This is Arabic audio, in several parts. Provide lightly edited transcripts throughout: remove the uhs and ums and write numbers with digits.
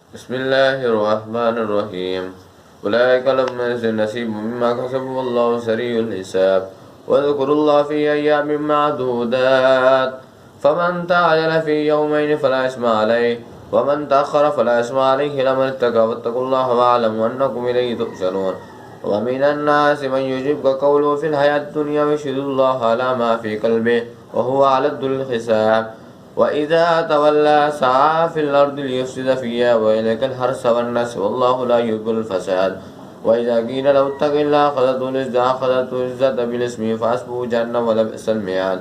بسم الله الرحمن الرحيم. أولئك لهم نصيب مما كسبوا والله سريع الحساب. واذكروا الله في أيام معدودات فمن تعجل في يومين فلا إثم عليه ومن تأخر فلا إثم عليه لمن اتقى واتقوا الله واعلموا أنكم إليه تحشرون. ومن الناس من يعجبك قوله في الحياة الدنيا ويشهد الله على ما في قلبه وهو ألد الحساب. وإذا تولى سعى في الأرض ليفسد فيها وإليك الحرث والنسل والله لا يحب الفساد. وإذا قيل له اتق الله أخذته العزة بالاسم فحسبه جهنم ولبئس المهاد.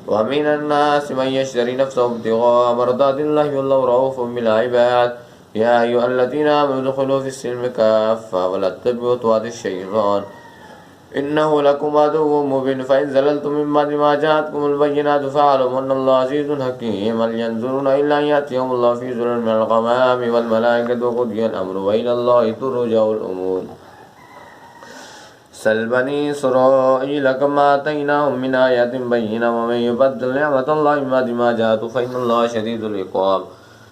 ومن الناس من يشتري نفسه ابتغاء مرضات الله والله رؤوف بالعباد. يا أيها الذين آمنوا ادخلوا في السلم كافة ولا تتبعوا خطوات الشيطان إنه لكم عدو مبين. فإن زللتم من بعد ما جاءتكم البينات فاعلموا أن الله عزيز حكيم. هل ينظرون إلا أن يأتيهم الله في ظلل من الغمام والملائكة وقضي الأمر وإلى الله ترجع الأمور. سل بني إسرائيل كما آتيناهم من آيات بينة ومن يبدل نعمة الله من بعد ما جاءته فإن الله شديد العقاب.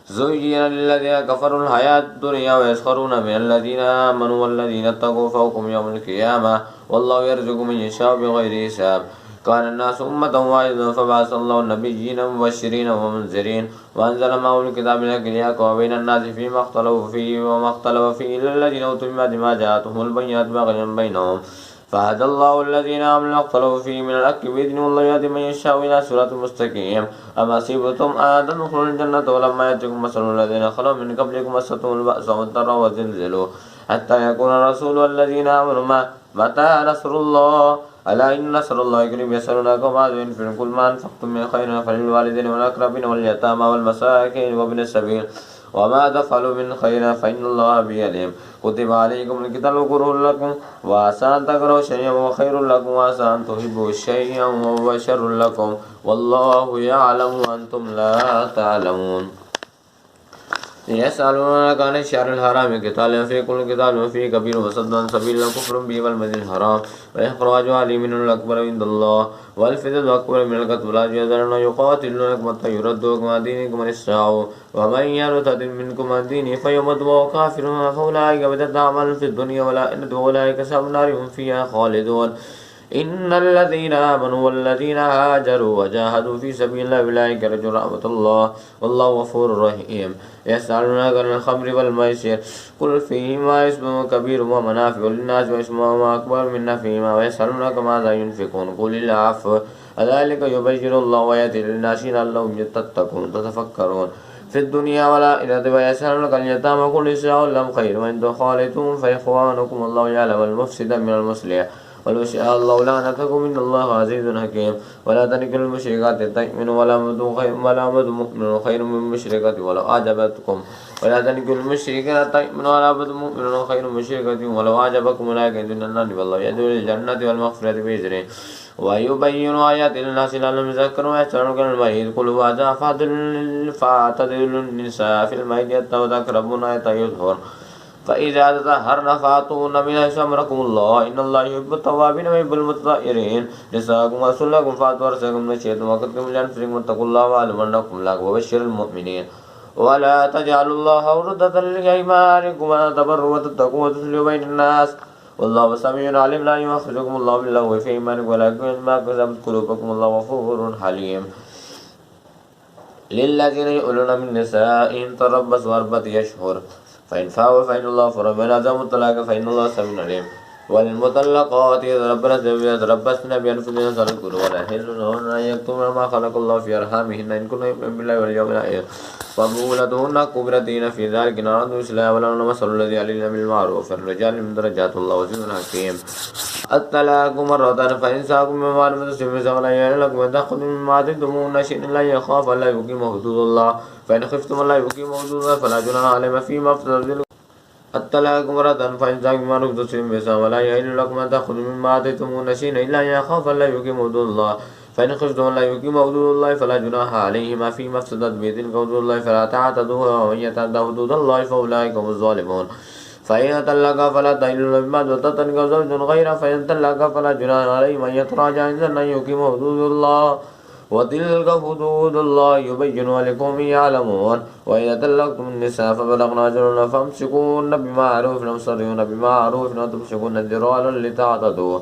زين للذين كفروا الحياة الدنيا ويسخرون من الذين آمنوا والذين اتقوا فوقهم يوم القيامة والله يرزق من يشاء بغير حساب. كان الناس أمة واحدة فبعث الله النبيين مبشرين ومنذرين وأنزل معهم الكتاب ليحكم بين الناس فيما اختلفوا فيه وما اختلف فيه إلا الذين أوتوا من بعد ما جاءتهم البينات بغيا بينهم فهدى الله الذين آمنوا واختلفوا فيه من الحق بإذنه والله يهدي من يشاء إلى صراط مستقيم. أما حسبتم أن تدخلوا الجنة ولما يأتكم مثل الذين خلوا من قبلكم مستهم البأس والضراء وزلزلوا حتى يكون الرسول والذين آمنوا متى نصر الله ألا إن نصر الله قريب. يسألونك ماذا ينفقون قل ما أنفقتم من خير فللوالدين والأقربين واليتامى والمساكين وابن السبيل وما تفعلوا من خير فإن الله به عليم. كتب عليكم القتال كره لكم وعسى أن تكرهوا شيئا وخير لكم وعسى أن تحبوا شيئا وهو شر لكم والله يعلم وأنتم لا تعلمون. يسألونك عن الشهر الحرام قتال فيه قل قتال فيه كبير وصد عن سبيل الله كفر به والمسجد الحرام وإخراج أهله منه الأكبر عند الله والفتنة أكبر من القتل ولا يزالون يقاتلونكم حتى يردوكم عن دينكم إن استطاعوا ومن يرتد منكم عن دينه فيمت وهو كافر فأولئك بدت أعمال في الدنيا وأولئك أصحاب النار هم فيها خالدون. إن الذين آمنوا والذين هاجروا وجاهدوا في سبيل الله أولئك يرجون رحمة الله والله غفور رحيم. يسألونك عن الخمر والميسر قل فيهما اسم كبير ومنافع للناس واسمهما أكبر من نفعهما ويسألونك ماذا ينفقون قل العفو كذلك يبين الله ويأتي للناس لعلهم يتقون تتفكرون في الدنيا والآخرة. ويسألونك عن اليتامى قل إصلاح لهم خير وإن تخالطوهم فإخوانكم والله يعلم المفسد من المصلح ولو شاء الله لعنتكم إن الله عزيز حكيم. ولا تنكحوا المشركات تؤمنوا ولا عبد مؤمن خير من مشركة ولو أعجبتكم ولا تنكحوا المشركات تؤمنوا ولا عبد مؤمن خير من مشركة ولو أعجبكم أولئك عند الله والله يدعو للجنة والمغفرة بإذنه ويبين آيات للناس لعلهم يذكرون. ويسألونك عن المحيض قل هو أذى فاعتزلوا النساء في المحيض حتى تقربن حتى يطهرن فإذا تطهرن فأتوهن من حيث أمركم الله إن الله يحب التوابين ويحب المتطهرين. نساءكم حرث لكم فأتوا حرثكم التي شئتم وقدموا لأنفسكم واتقوا الله واعلموا أنكم ملاقوه وبشر المؤمنين. ولا تجعلوا الله عرضة لأيمانكم أن تبروا وتتقوا وتصلحوا بين الناس والله سميع عليم. لا يؤاخذكم الله باللغو في أيمانكم ولكن ما كسبت قلوبكم والله غفور حليم. للذين يؤلون من نسائهم تربصوا 4 أشهر فإن فاءوا فإن الله غفور رحيم. وإن عزموا الطلاق فإن الله سميع عليم. وللمطلقات يتربصن بأنفسهن 3 قروء ولا يحل لهن أن يكتمن ما خلق الله في أرحامهن إن كن يؤمن بالله واليوم الآخر وبعولتهن كبرتهن في ذلك إن أرادوا إصلاحا ولهن مثل الذي علينا بالمعروف فالرجال من درجات الله عزيز حكيم. الطلاق مرتان فإمساك بمعروف تسريح ولا يحل لكم أن تأخذوا مما آتيتموهن شيئا لا يخاف ألا يقيم حدود الله فإن خفتم ألا يقيم حدود الله فلا جناح عليهما فيما افترض. الطلاق مرتان فإمساك بمعروف تسريح ولا يحل لكم أن تأخذوا مما آتيتموهن شيئا إلا أن يخاف ألا يقيم حدود الله فإن خفتم ألا يقيم حدود الله فلا جناح عليهما فيما افترضت به تلك حدود الله فلا تعتدوها ومن يتعدى حدود الله فأولئك هم الظالمون. فإن طلقا فلا تحل له من بعد وتنكح زوج غيره فإن طلقا فلا جناح عليهما أن يتراجعا إن يقيم حدود الله وتلك حدود الله يبينها لقوم يعلمون وإذا طلقتم النساء فبلغن أجلهن فامسكوهن بمعروف أو سرحوهن بمعروف أو تمسكوهن ذراعا لتعتدوا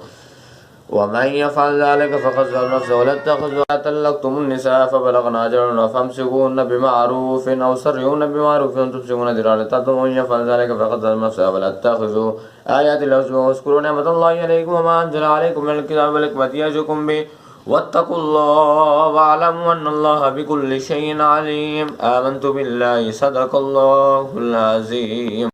ومن يفعل ذلك فقد ظلم نفسه ولا تتخذوا طلقتم النساء فبلغن أجلهن فامسكوهن بمعروف أو سرحوهن بمعروف أو تمسكوهن ذراعا لتعتدوا ومن يفعل ذلك فقد ظلم نفسه ولا تتخذوا آيات الله هزوا واذكروا نعمة الله عليكم وما أنزل عليكم من الكتاب والحكمة يعظكم به واتقوا الله واعلموا أن الله بكل شيء عليم. آمنت بالله صدق الله العظيم.